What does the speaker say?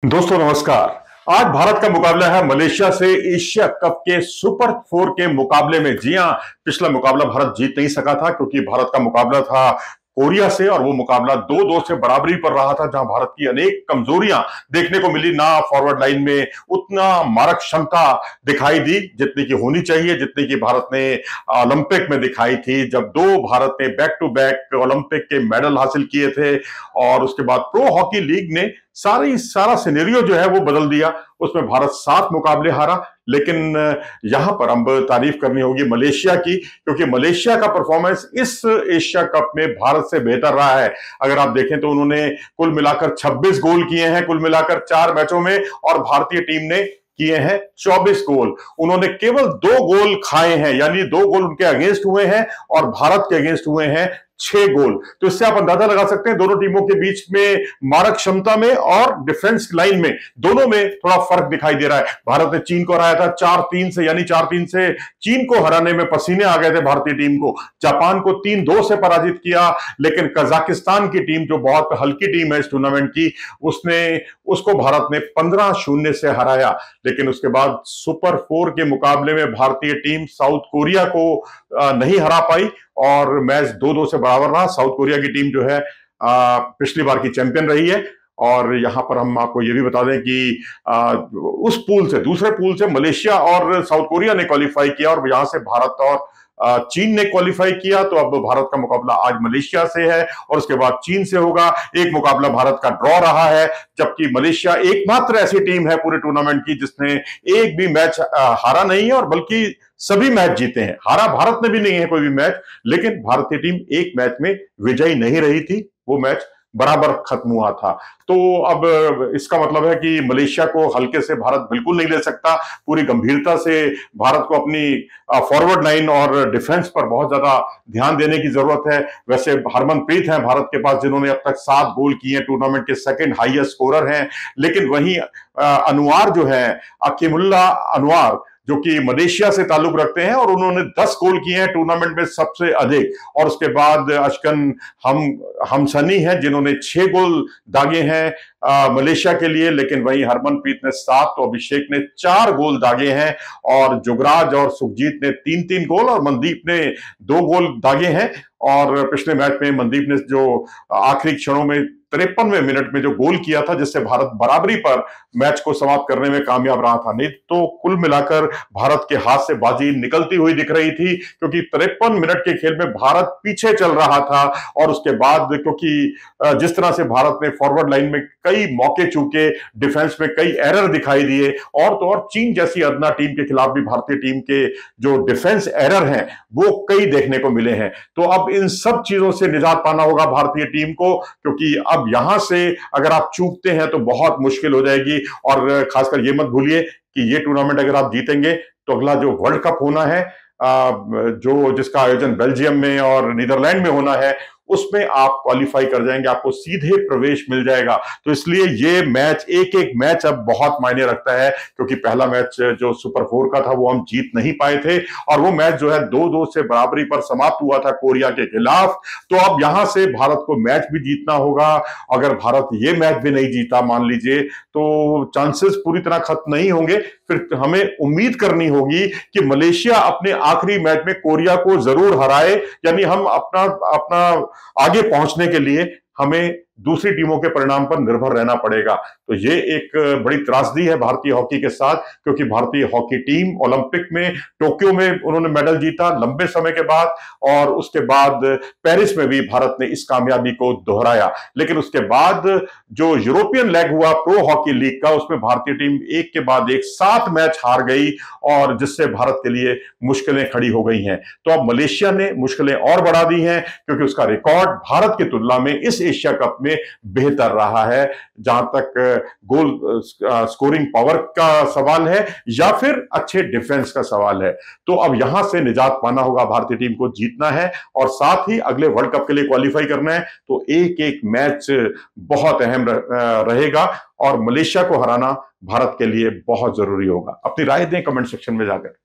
दोस्तों नमस्कार। आज भारत का मुकाबला है मलेशिया से एशिया कप के सुपर 4 के मुकाबले में। जी हां, पिछला मुकाबला भारत जीत नहीं सका था क्योंकि भारत का मुकाबला था कोरिया से और वो मुकाबला 2-2 से बराबरी पर रहा था, जहां भारत की अनेक कमजोरियां देखने को मिली। ना फॉरवर्ड लाइन में उतना मारक क्षमता दिखाई दी जितनी की होनी चाहिए, जितनी की भारत ने ओलंपिक में दिखाई थी, जब दो भारत ने बैक टू बैक ओलंपिक के मेडल हासिल किए थे। और उसके बाद प्रो हॉकी लीग ने सारा सिनेरियो जो है वो बदल दिया। उसमें भारत 7 मुकाबले हारा, लेकिन यहां पर हम तारीफ करनी होगी मलेशिया की, क्योंकि मलेशिया का परफॉर्मेंस इस एशिया कप में भारत से बेहतर रहा है। अगर आप देखें तो उन्होंने कुल मिलाकर 26 गोल किए हैं कुल मिलाकर 4 मैचों में, और भारतीय टीम ने किए हैं 24 गोल। उन्होंने केवल 2 गोल खाए हैं, यानी 2 गोल उनके अगेंस्ट हुए हैं और भारत के अगेंस्ट हुए हैं 6 गोल। तो इससे आप अंदाजा लगा सकते हैं दोनों टीमों के बीच में मारक क्षमता में और डिफेंस लाइन में, दोनों में थोड़ा फर्क दिखाई दे रहा है। भारत ने चीन को हराया था 4-3 से, यानी 4-3 से चीन को हराने में पसीने आ गए थे भारतीय टीम को। जापान को 3-2 से पराजित किया, लेकिन कजाकिस्तान की टीम जो बहुत हल्की टीम है इस टूर्नामेंट की, उसको भारत ने 15-0 से हराया। लेकिन उसके बाद सुपर 4 के मुकाबले में भारतीय टीम साउथ कोरिया को नहीं हरा पाई और मैच 2-2 से बराबर रहा। साउथ कोरिया की टीम जो है पिछली बार की चैंपियन रही है। और यहां पर हम आपको यह भी बता दें कि उस पूल से, दूसरे पूल से मलेशिया और साउथ कोरिया ने क्वालिफाई किया और यहां से भारत और चीन ने क्वालिफाई किया। तो अब भारत का मुकाबला आज मलेशिया से है और उसके बाद चीन से होगा। एक मुकाबला भारत का ड्रॉ रहा है, जबकि मलेशिया एकमात्र ऐसी टीम है पूरे टूर्नामेंट की जिसने एक भी मैच हारा नहीं है, और बल्कि सभी मैच जीते हैं। हारा भारत ने भी नहीं है कोई भी मैच, लेकिन भारतीय टीम एक मैच में विजयी नहीं रही थी, वो मैच बराबर खत्म हुआ था। तो अब इसका मतलब है कि मलेशिया को हल्के से भारत बिल्कुल नहीं ले सकता। पूरी गंभीरता से भारत को अपनी फॉरवर्ड लाइन और डिफेंस पर बहुत ज्यादा ध्यान देने की जरूरत है। वैसे हरमनप्रीत हैं भारत के पास, जिन्होंने अब तक 7 गोल किए हैं, टूर्नामेंट के सेकंड हाईएस्ट स्कोरर हैं। लेकिन वहीं अनवर जो है, अकीमुल्ला अनवर, जो कि मलेशिया से ताल्लुक रखते हैं, और उन्होंने 10 गोल किए हैं टूर्नामेंट में सबसे अधिक। और उसके बाद अशकन हमसनी है जिन्होंने 6 गोल दागे हैं मलेशिया के लिए। लेकिन वहीं हरमनप्रीत ने 7 तो अभिषेक ने 4 गोल दागे हैं, और जुगराज और सुखजीत ने 3-3 गोल और मनदीप ने 2 गोल दागे हैं। और पिछले मैच में मनदीप ने जो आखिरी क्षणों में 53वें मिनट में जो गोल किया था, जिससे भारत बराबरी पर मैच को समाप्त करने में कामयाब रहा था। नहीं तो कुल मिलाकर भारत के हाथ से बाजी निकलती हुई दिख रही थी, क्योंकि 53 मिनट के खेल में भारत पीछे चल रहा था। और उसके बाद क्योंकि जिस तरह से भारत ने फॉरवर्ड लाइन में कई मौके चूके, डिफेंस में कई एरर दिखाई दिए, और तो और चीन जैसी अदना टीम के खिलाफ भी भारतीय टीम के जो डिफेंस एरर हैं वो कई देखने को मिले हैं। तो अब इन सब चीजों से निजात पाना होगा भारतीय टीम को, क्योंकि अब यहां से अगर आप चूकते हैं तो बहुत मुश्किल हो जाएगी। और खासकर ये मत भूलिए कि ये टूर्नामेंट अगर आप जीतेंगे तो अगला जो वर्ल्ड कप होना है, जो जिसका आयोजन बेल्जियम में और नीदरलैंड में होना है, उसमें आप क्वालिफाई कर जाएंगे, आपको सीधे प्रवेश मिल जाएगा। तो इसलिए ये मैच, एक एक मैच अब बहुत मायने रखता है, क्योंकि पहला मैच जो सुपर 4 का था वो हम जीत नहीं पाए थे, और वो मैच जो है 2-2 से बराबरी पर समाप्त हुआ था कोरिया के खिलाफ। तो अब यहां से भारत को मैच भी जीतना होगा। अगर भारत ये मैच भी नहीं जीता मान लीजिए, तो चांसेस पूरी तरह खत्म नहीं होंगे। फिर हमें उम्मीद करनी होगी कि मलेशिया अपने आखिरी मैच में कोरिया को जरूर हराए, यानी हम अपना अपना आगे पहुंचने के लिए हमें दूसरी टीमों के परिणाम पर निर्भर रहना पड़ेगा। तो ये एक बड़ी त्रासदी है भारतीय हॉकी के साथ, क्योंकि भारतीय हॉकी टीम ओलंपिक में, टोक्यो में उन्होंने मेडल जीता लंबे समय के बाद, और उसके बाद पेरिस में भी भारत ने इस कामयाबी को दोहराया। लेकिन उसके बाद जो यूरोपियन लेग हुआ प्रो हॉकी लीग का, उसमें भारतीय टीम एक के बाद एक 7 मैच हार गई, और जिससे भारत के लिए मुश्किलें खड़ी हो गई हैं। तो अब मलेशिया ने मुश्किलें और बढ़ा दी हैं, क्योंकि उसका रिकॉर्ड भारत की तुलना में इस एशिया कप में बेहतर रहा है, जहां तक गोल स्कोरिंग पावर का सवाल है या फिर अच्छे डिफेंस का सवाल है। तो अब यहां से निजात पाना होगा, भारतीय टीम को जीतना है और साथ ही अगले वर्ल्ड कप के लिए क्वालिफाई करना है। तो एक एक मैच बहुत अहम रहेगा, और मलेशिया को हराना भारत के लिए बहुत जरूरी होगा। अपनी राय दें कमेंट सेक्शन में जाकर।